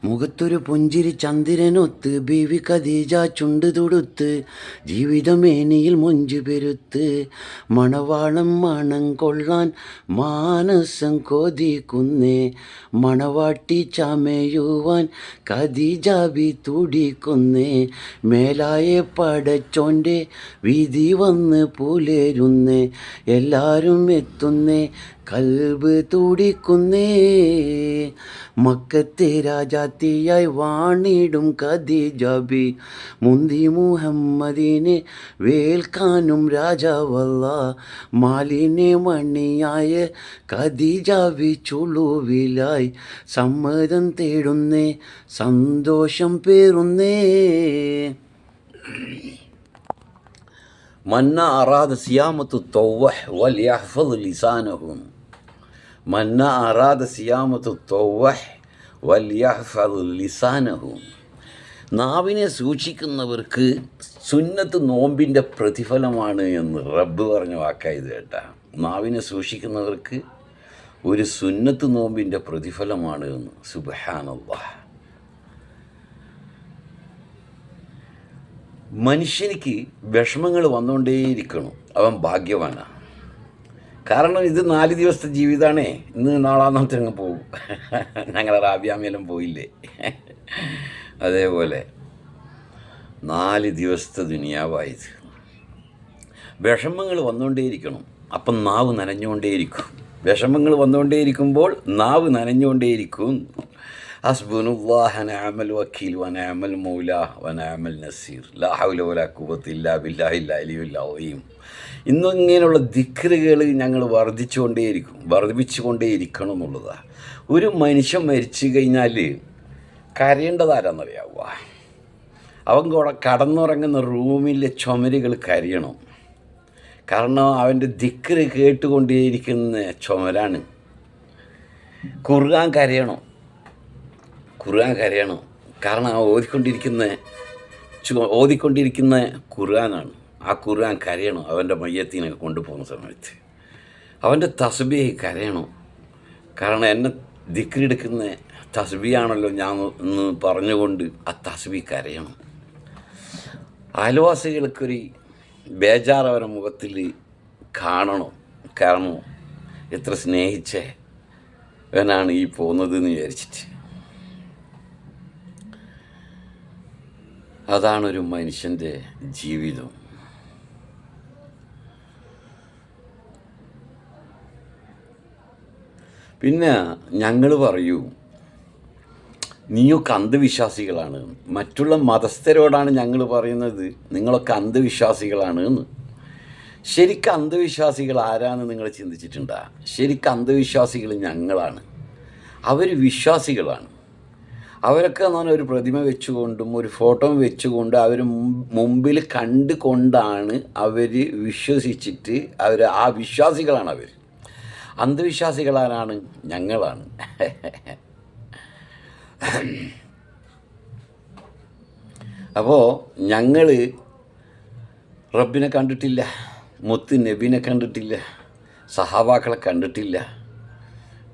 മുഖത്തൊരു പുഞ്ചിരി ചന്ദ്രനൊത്ത് ബീവി ഖദീജ ചുണ്ട് തുടുത്ത് ജീവിതമേനിയിൽ മൊഞ്ചു പെരുത്ത് മണവാളം മണം കൊള്ളാൻ മാനസം കൊതിക്കുന്നേ മണവാട്ടി ചമയുവാൻ ഖദീജ ബി തുടിക്കുന്നേ മേലായ പടച്ചോൻ്റെ വിധി വന്ന് പുലരുന്നേ എല്ലാവരും എത്തുന്നേ കൽബ് തുടിക്കുന്നേ മക്കത്തെ രാജാത്തിയായി വാണിടും ഖദീജ ബി മുന്തി മുഹമ്മദിനെ വേൽക്കാനും രാജാവല്ല മാലിനെ മണിയായ ഖദീജ ബി ചുളുവിലായി സമ്മതം തേടുന്നേ സന്തോഷം പേറുന്നേ. മന്ന അറാദ സിയാമത്തു തൗവഹ് വൽയഹ്ഫദ് ലിസാനഹും മന്ന അറാദ സിയാമത്തു തൗവഹ് വൽയഹ്ഫദ് ലിസാനഹും. നാവിനെ സൂക്ഷിക്കുന്നവർക്ക് സുന്നത്ത് നോമ്പിൻ്റെ പ്രതിഫലമാണ് എന്ന് റബ്ബ് പറഞ്ഞ വാക്കായത് കേട്ടാ. നാവിനെ സൂക്ഷിക്കുന്നവർക്ക് ഒരു സുന്നത്ത് നോമ്പിൻ്റെ പ്രതിഫലമാണ് എന്ന്. സുബ്ഹാനല്ലാഹ്. മനുഷ്യനിക്ക് വിഷമങ്ങൾ വന്നുകൊണ്ടേയിരിക്കണം, അവൻ ഭാഗ്യവാനാണ്. കാരണം ഇത് 4 ദിവസത്തെ ജീവിതമാണേ. ഇന്ന് നാളാന്നത്തെ അങ്ങ് പോകും. ഞങ്ങളെ റാബിയാമേലും പോയില്ലേ, അതേപോലെ 4 ദിവസത്തെ ദുനിയാവായത്. വിഷമങ്ങൾ വന്നുകൊണ്ടേയിരിക്കണം, അപ്പം നാവ് നനഞ്ഞുകൊണ്ടേയിരിക്കും. വിഷമങ്ങൾ വന്നുകൊണ്ടേയിരിക്കുമ്പോൾ നാവ് നനഞ്ഞുകൊണ്ടേയിരിക്കും. ഹസ്ബുനുല്ലാഹ നിഅമൽ വക്കീൽ വനിഅമൽ മൗല വനിഅമൽ നസീർ ലാ ഹൗല വലാ ഖുവത ഇല്ലാ ബില്ലാഹിൽ അലിയുൽ അളീം. ഇന്നും ഇങ്ങനെയുള്ള ദിക്റുകൾ ഞങ്ങൾ വർദ്ധിപ്പിച്ചുകൊണ്ടേയിരിക്കണം എന്നുള്ളതാണ്. ഒരു മനുഷ്യൻ മരിച്ചു കഴിഞ്ഞാൽ കരയേണ്ടതാരാന്നറിയാവുക? അവൻ കടന്നുറങ്ങുന്ന റൂമിലെ ചുമരുകൾ കരയണം. കാരണം അവൻ്റെ ദിക്റ് കേട്ടുകൊണ്ടേയിരിക്കുന്ന ചുമരാണ്. ഖുർആൻ കരയണം. കാരണം ആ ഓതിക്കൊണ്ടിരിക്കുന്ന ഖുർആനാണ്. ആ ഖുർആൻ കരയണം. അവൻ്റെ മയ്യത്തിനെ കൊണ്ടുപോകുന്ന സമയത്ത് അവൻ്റെ തസ്ബീഹ് കരയണം. കാരണം എന്നെ ദിക്റെടുക്കുന്ന തസ്ബീഹാണല്ലോ ഞാൻ എന്ന് പറഞ്ഞുകൊണ്ട് ആ തസ്ബീഹ് കരയണം. അയൽവാസികൾക്കൊരു ബേജാറ് അവരുടെ മുഖത്തിൽ കാണണം. കാരണം എത്ര സ്നേഹിച്ചവനാണ് ഈ പോകുന്നത് എന്ന് വിചാരിച്ചിട്ട്. അതാണൊരു മനുഷ്യൻ്റെ ജീവിതം. പിന്നെ ഞങ്ങൾ പറയൂ, നീയൊക്കെ അന്ധവിശ്വാസികളാണ്. മറ്റുള്ള മതസ്ഥരോടാണ് ഞങ്ങൾ പറയുന്നത് നിങ്ങളൊക്കെ അന്ധവിശ്വാസികളാണ് എന്ന്. ശരിക്കും അന്ധവിശ്വാസികൾ ആരാന്ന് നിങ്ങൾ ചിന്തിച്ചിട്ടുണ്ടോ? ശരിക്കും അന്ധവിശ്വാസികൾ ഞങ്ങളാണ്. അവർ വിശ്വാസികളാണ്. അവരൊക്കെ എന്ന് പറഞ്ഞാൽ ഒരു പ്രതിമ വെച്ചുകൊണ്ടും ഒരു ഫോട്ടോ വെച്ചുകൊണ്ട് അവർ മുമ്പിൽ കണ്ടുകൊണ്ടാണ് അവർ വിശ്വസിച്ചിട്ട് ആ വിശ്വാസികളാണ് അവർ. അന്ധവിശ്വാസികളാരാണ്? ഞങ്ങളാണ്. അപ്പോൾ ഞങ്ങൾ റബ്ബിനെ കണ്ടിട്ടില്ല, മുത്ത് നബീനെ കണ്ടിട്ടില്ല, സഹാബാക്കളെ കണ്ടിട്ടില്ല,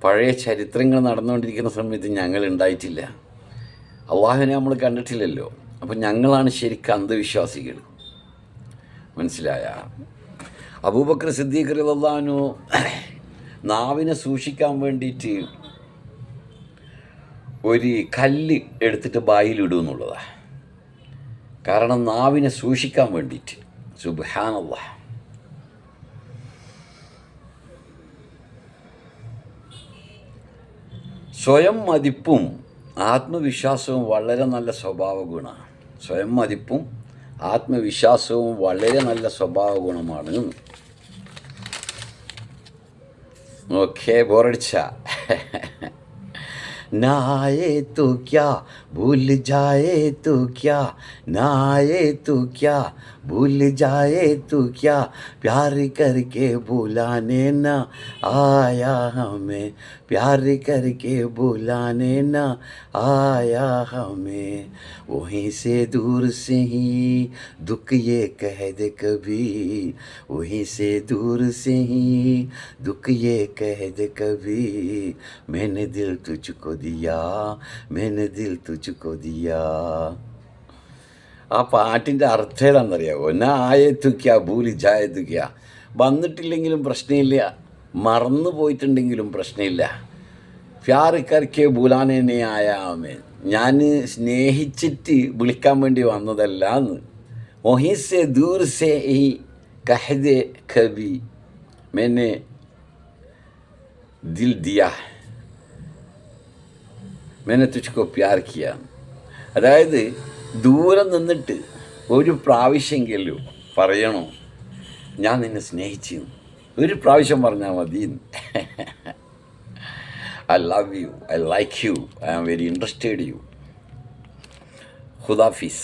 പഴയ ചരിത്രങ്ങൾ നടന്നുകൊണ്ടിരിക്കുന്ന സമയത്ത് ഞങ്ങൾ ഉണ്ടായിട്ടില്ല, അള്ളാഹുവിനെ നമ്മൾ കണ്ടിട്ടില്ലല്ലോ. അപ്പം ഞങ്ങളാണ് ശരിക്കും അന്ധവിശ്വാസികൾ. മനസ്സിലായ? അബൂബക്കർ സിദ്ദീഖ് റളിയല്ലാഹു അൻഹു നാവിനെ സൂക്ഷിക്കാൻ വേണ്ടിയിട്ട് ഒരു കല്ല് എടുത്തിട്ട് ബായിലിടും എന്നുള്ളതാണ്. കാരണം നാവിനെ സൂക്ഷിക്കാൻ വേണ്ടിയിട്ട്. സുബ്ഹാനല്ലാഹ്. സ്വയം മതിപ്പും ആത്മവിശ്വാസവും വളരെ നല്ല സ്വഭാവ ഗുണമാണ്. സ്വയം മതിപ്പും ആത്മവിശ്വാസവും വളരെ നല്ല സ്വഭാവ ഗുണമാണ്. ഓക്കെ, ബോറടിച്ച ना आए तो क्या भूल जाए तो क्या, ना आए तो क्या भूल जाए तो क्या, प्यार करके बुलाने ना आया हमें, प्यार करके बुलाने ना आया हमें, वहीं से दूर से ही दुख ये कह दे कभी, वहीं से दूर से ही दुख ये कह दे कभी, मैंने दिल तुझको ദിയാ മേനെ ദിൽ തുജ്കോ ദിയാ. ആ പാട്ടിൻ്റെ അർത്ഥം ഏതാണെന്നറിയാമോ? നാ ആയേ തുക്യാ ഭൂലി ജായേ തുക്യാ. വന്നിട്ടില്ലെങ്കിലും പ്രശ്നമില്ല, മറന്നു പോയിട്ടുണ്ടെങ്കിലും പ്രശ്നമില്ല. പ്യാർ കർക്കെ ബുലാനെ ആയാമേ, ഞാൻ സ്നേഹിച്ചിട്ട് വിളിക്കാൻ വേണ്ടി വന്നതല്ല എന്ന്. വഹീസെ ദൂർ സെ ഹി കഹദെ കബി മേനെ ദിൽ ദിയാ മേനെ തുജ്കോ പ്യാർ കിയാ. അതായത് ദൂരെ നിന്നിട്ട് ഒരു പ്രാവശ്യമെങ്കിലും പറയണോ ഞാൻ നിന്നെ സ്നേഹിച്ചു. ഒരു പ്രാവശ്യം പറഞ്ഞാൽ മതി. I love you, I like you, I am very interested in you. Khudafis.